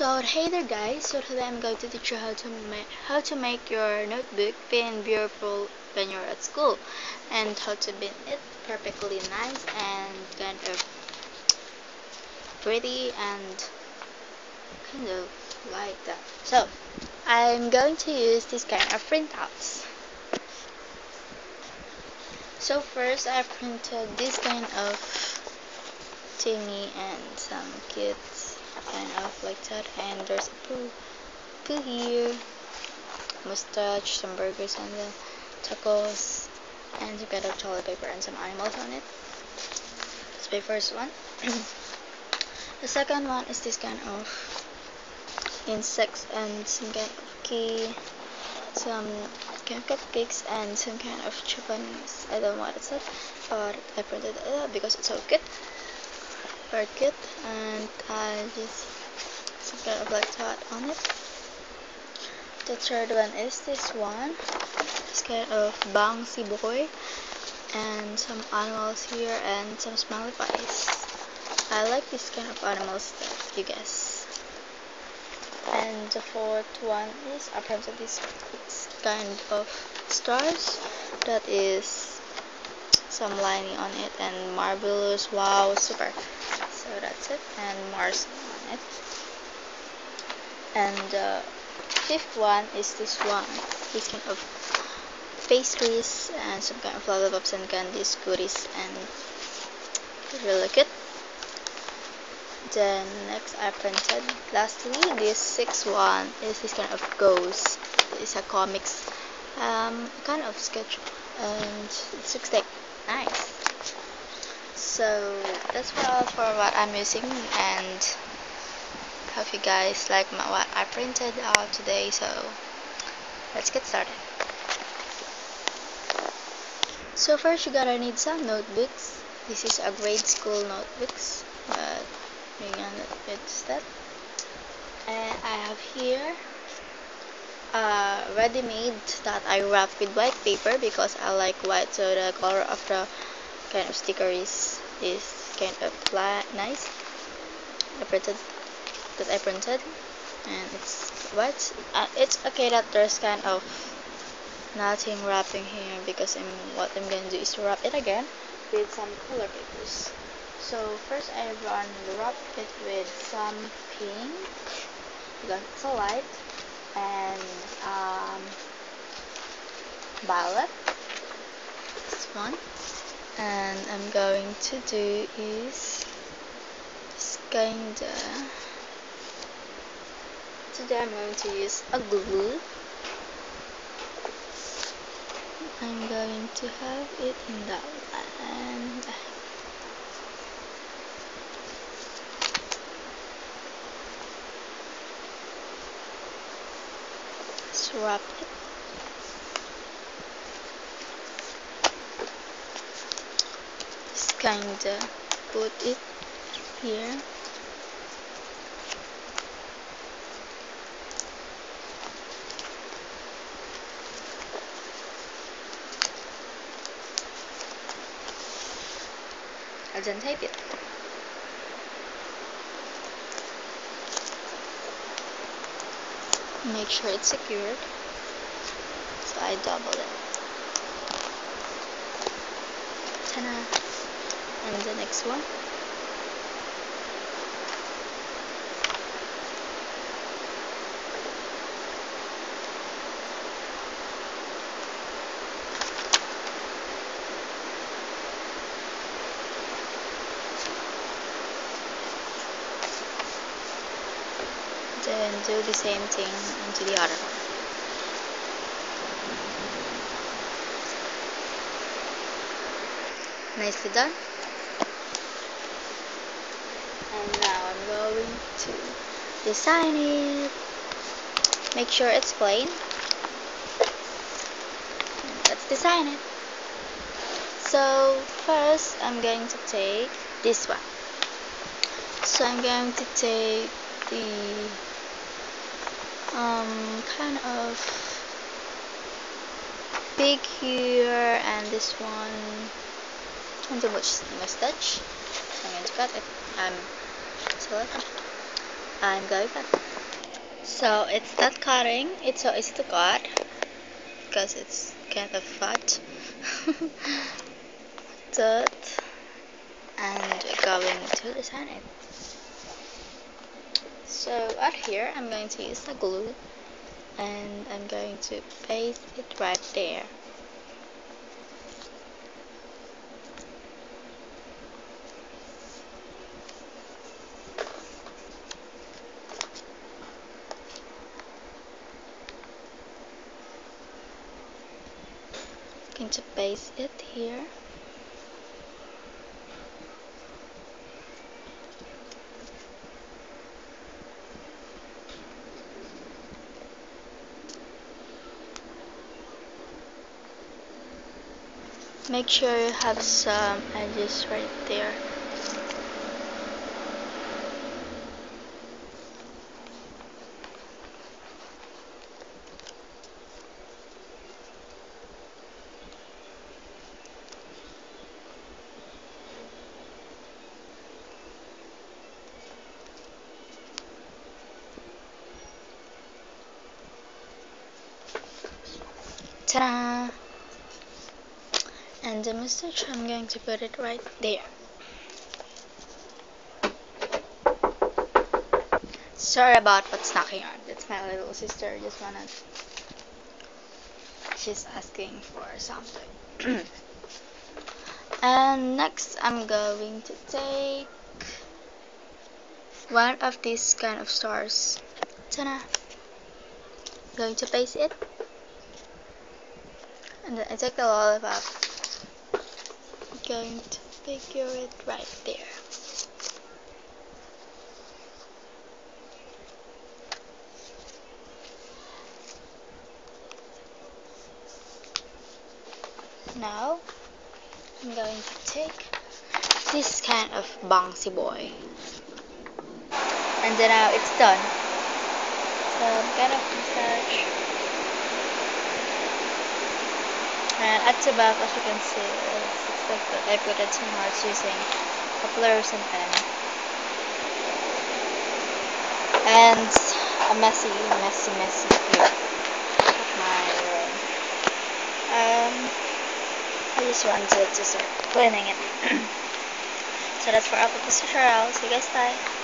So hey there guys, so today I'm going to teach you how to make your notebook pin beautiful when you're at school, and how to pin it perfectly nice and kind of pretty and kind of like that. So I'm going to use this kind of printouts. So first I printed this kind of thingy and some kids kind of like that, and there's a poo here, mustache, some burgers and the tacos, and some kind of toilet paper and some animals on it. That's my first one. The second one is this kind of insects and some kind of key, some kind of cupcakes and some kind of Japanese. I don't know what it's at, but I printed it out because it's so good. Very good, and I just some kind of like thought on it. The third one is this one. This kind of bouncy boy and some animals here and some smiley face. I like this kind of animal stuff, you guess. And the fourth one is I printed this kind of stars that is some lining on it and marvelous. Wow, super. So that's it, and Mars on it. And the fifth one is this one. This kind of pastries and some kind of lollipops and candies, goodies, and really good. Then next I printed lastly this sixth one is this kind of ghost. It's a comics kind of sketch, and it looks like nice. So that's all for what I'm using, and hope you guys like what I printed out today. So let's get started. So first you gotta need some notebooks. This is a grade school notebooks, but we're gonna fix that. And I have here ready-made that I wrap with white paper because I like white, so the color of the kind of sticker is kind of nice. I printed, and it's white. It's okay that there's kind of nothing wrapping here because what I'm gonna do is to wrap it again with some color papers. So first I wrap it with some pink because it's a light, and violet, this one. And I'm going to do is kinda, today I'm going to use a glue. I'm going to have it in that one. Let's wrap it. Just kinda put it here. I'll then tape it. Make sure it's secured. So I double it. Ta-da! And the next one. Then do the same thing into the other one. Nicely done. And now I'm going to design it. Make sure it's plain. Let's design it. So first I'm going to take this one. So I'm going to take the kind of big here, and this one and too much mustache. So I'm going to cut it. I'm going to cut. So it's not cutting. It's so easy to cut because it's kind of fat. That, and going to design it. So out here I'm going to use the glue and I'm going to paste it right there. I'm going to paste it here. Make sure you have some edges right there. Ta-da! And the moustache, I'm going to put it right there. Sorry about what's knocking on. That's my little sister. She's asking for something. And next, I'm going to take one of these kind of stars. Ta-da! Going to paste it. And then I take the lollipop. Going to figure it right there. Now, I'm going to take this kind of bouncy boy. And then now it's done. So kind of massage. And at the back, as you can see, it's like that. I put it some hearts using a fluorescent pen. And a messy view of my room. I just wanted to start cleaning it. So that's for our tutorial. See you guys, bye.